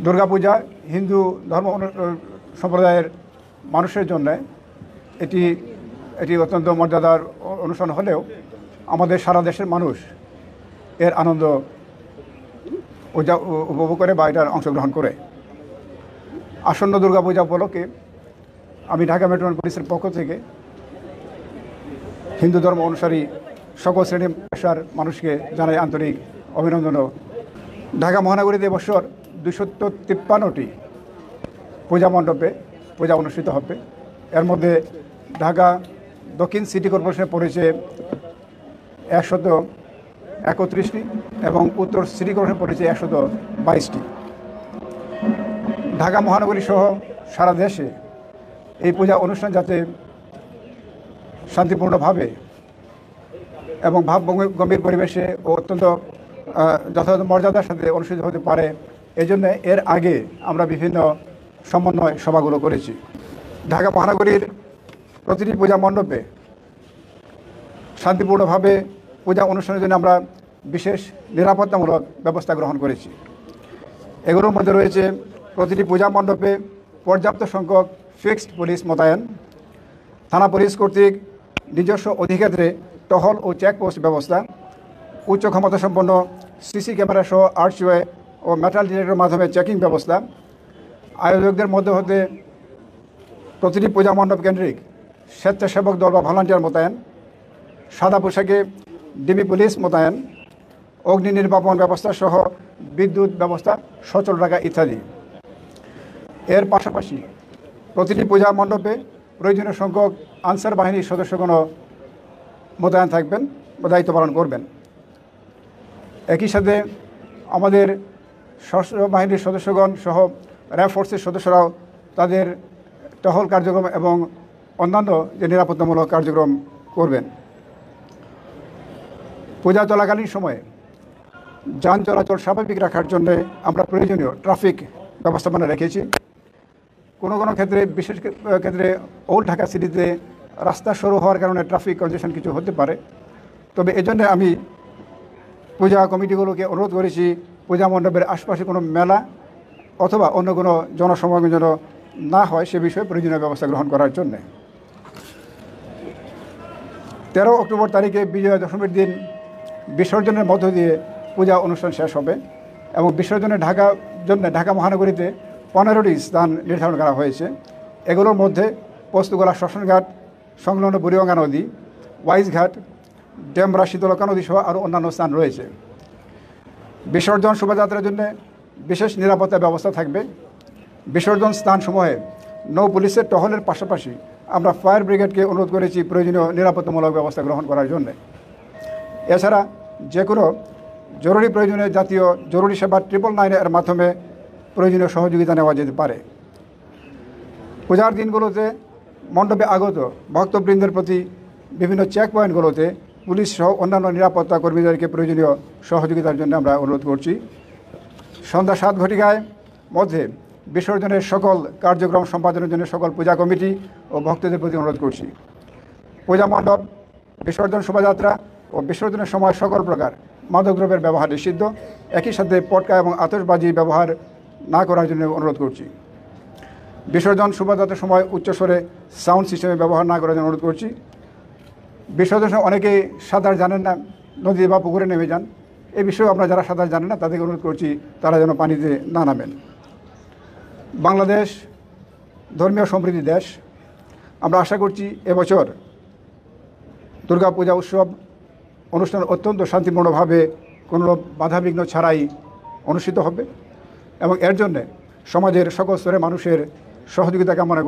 দুর্গাপূজা হিন্দু ধর্ম সম্প্রদায়ের মানুষের জন্য এটি অত্যন্ত মর্যাদার অনুষ্ঠান হলেও আমাদের সারা দেশের মানুষ এর আনন্দ উপভোগ করে বা এটার অংশগ্রহণ করে। আসন্ন দুর্গাপূজা উপলক্ষে আমি ঢাকা মেট্রোপলিটন পুলিশের পক্ষ থেকে হিন্দু ধর্ম অনুসারী সকল শ্রেণী পেশার মানুষকে জানাই আন্তরিক অভিনন্দন। ঢাকা মহানগরীতে এবছর 253টি পূজা মণ্ডপে পূজা অনুষ্ঠিত হবে। এর মধ্যে ঢাকা দক্ষিণ সিটি কর্পোরেশনে পড়েছে 131টি এবং উত্তর সিটি কর্পোরেশনে পড়েছে 122টি। ঢাকা মহানগরী সহ সারা দেশে এই পূজা অনুষ্ঠান যাতে শান্তিপূর্ণভাবে এবং ভাবগম্ভীর পরিবেশে ও অত্যন্ত যথাযথ মর্যাদার সাথে অনুষ্ঠিত হতে পারে, এজন্য এর আগে আমরা বিভিন্ন সমন্বয় সভাগুলো করেছি। ঢাকা মহানগরীর প্রতিটি পূজা মণ্ডপে শান্তিপূর্ণভাবে পূজা অনুষ্ঠানের জন্য আমরা বিশেষ নিরাপত্তামূলক ব্যবস্থা গ্রহণ করেছি। এগুলোর মধ্যে রয়েছে প্রতিটি পূজা মণ্ডপে পর্যাপ্ত সংখ্যক ফিক্সড পুলিশ মোতায়েন, থানা পুলিশ কর্তৃক নিজস্ব অধিক্ষেত্রে টহল ও চেকপোস্ট ব্যবস্থা, উচ্চ ক্ষমতাসম্পন্ন সিসি ক্যামেরা সহ আর্চওয়ে ও মেটাল ডিটেক্টরের মাধ্যমে চেকিং ব্যবস্থা, আয়োজকদের মধ্যে হতে প্রতিটি পূজা মণ্ডপ কেন্দ্রিক স্বেচ্ছাসেবক দল বা ভলান্টিয়ার মোতায়েন, সাদা পোশাকে ডিবি পুলিশ মোতায়েন, অগ্নি নির্বাপন ব্যবস্থা সহ বিদ্যুৎ ব্যবস্থা সচল রাখা ইত্যাদি। এর পাশাপাশি প্রতিটি পূজা মণ্ডপে প্রয়োজনীয় সংখ্যক আনসার বাহিনীর সদস্যগণ মোতায়েন থাকবেন বা দায়িত্ব পালন করবেন। একই সাথে আমাদের সশস্ত্র বাহিনীর সদস্যগণ সহ র্যাব ফোর্সের সদস্যরাও তাদের টহল কার্যক্রম এবং অন্যান্য যে নিরাপত্তামূলক কার্যক্রম করবেন। পূজা চলাকালীন সময়ে যান চলাচল স্বাভাবিক রাখার জন্য আমরা প্রয়োজনীয় ট্রাফিক ব্যবস্থাপনা রেখেছি। কোনো ক্ষেত্রে বিশেষ ক্ষেত্রে ওল্ড ঢাকা সিটিতে রাস্তা সরু হওয়ার কারণে ট্রাফিক কনজেশন কিছু হতে পারে, তবে এজন্য আমি পূজা কমিটিগুলোকে অনুরোধ করেছি পূজা মণ্ডপের আশপাশে কোনো মেলা অথবা অন্য কোনো জনসমাগম যেন না হয় সে বিষয়ে প্রয়োজনীয় ব্যবস্থা গ্রহণ করার জন্যে। 13 অক্টোবর তারিখে বিজয়া দশমীর দিন বিসর্জনের মধ্য দিয়ে পূজা অনুষ্ঠান শেষ হবে এবং বিসর্জনের ঢাকা মহানগরীতে 15টি স্থান নির্ধারণ করা হয়েছে। এগুলোর মধ্যে পোস্তগোলা শ্মশানঘাট সংলগ্ন বুড়িগঙ্গা নদী, ওয়াইজঘাট, ডেমরা শীতলকা নদী সহ আরও অন্যান্য স্থান রয়েছে। বিসর্জন শোভাযাত্রার জন্য বিশেষ নিরাপত্তা ব্যবস্থা থাকবে। বিসর্জন স্থানসমূহে নৌ পুলিশের টহলের পাশাপাশি আমরা ফায়ার ব্রিগেডকে অনুরোধ করেছি প্রয়োজনীয় নিরাপত্তামূলক ব্যবস্থা গ্রহণ করার জন্য। এছাড়া যে কোনো জরুরি প্রয়োজনে জাতীয় জরুরি সেবা 999 এর মাধ্যমে প্রয়োজনীয় সহযোগিতা নেওয়া যেতে পারে। পূজার দিনগুলোতে মণ্ডপে আগত ভক্তবৃন্দের প্রতি বিভিন্ন চেক পয়েন্টগুলোতে পুলিশ সহ অন্যান্য নিরাপত্তা কর্মীদেরকে প্রয়োজনীয় সহযোগিতার জন্য আমরা অনুরোধ করছি। সন্ধ্যা 7 ঘটিকায় মধ্যে বিসর্জনের সকল কার্যক্রম সম্পাদনের জন্য সকল পূজা কমিটি ও ভক্তদের প্রতি অনুরোধ করছি। পূজা মণ্ডপ, বিসর্জন শোভাযাত্রা ও বিসর্জনের সময় সকল প্রকার মাদকদ্রব্যের ব্যবহার নিষিদ্ধ। একই সাথে পটকা এবং আতশবাজি ব্যবহার না করার জন্য অনুরোধ করছি। বিসর্জন শোভাযাত্রার সময় উচ্চস্বরে সাউন্ড সিস্টেমের ব্যবহার না করার জন্য অনুরোধ করছি। বিসর্জনের সময় অনেকেই সাঁতার জানেন না, নদী বা পুকুরে নেমে যান। এই বিষয়েও আমরা যারা সাঁতার জানেন না তাদেরকে অনুরোধ করছি তারা যেন পানিতে না নামেন। বাংলাদেশ ধর্মীয় সম্প্রীতির দেশ। আমরা আশা করছি এবছর দুর্গাপূজা উৎসব অনুষ্ঠান অত্যন্ত শান্তিপূর্ণভাবে কোনো বাধাবিঘ্ন ছাড়াই অনুষ্ঠিত হবে এবং এর জন্যে সমাজের সকল স্তরের মানুষের সহযোগিতা কামনা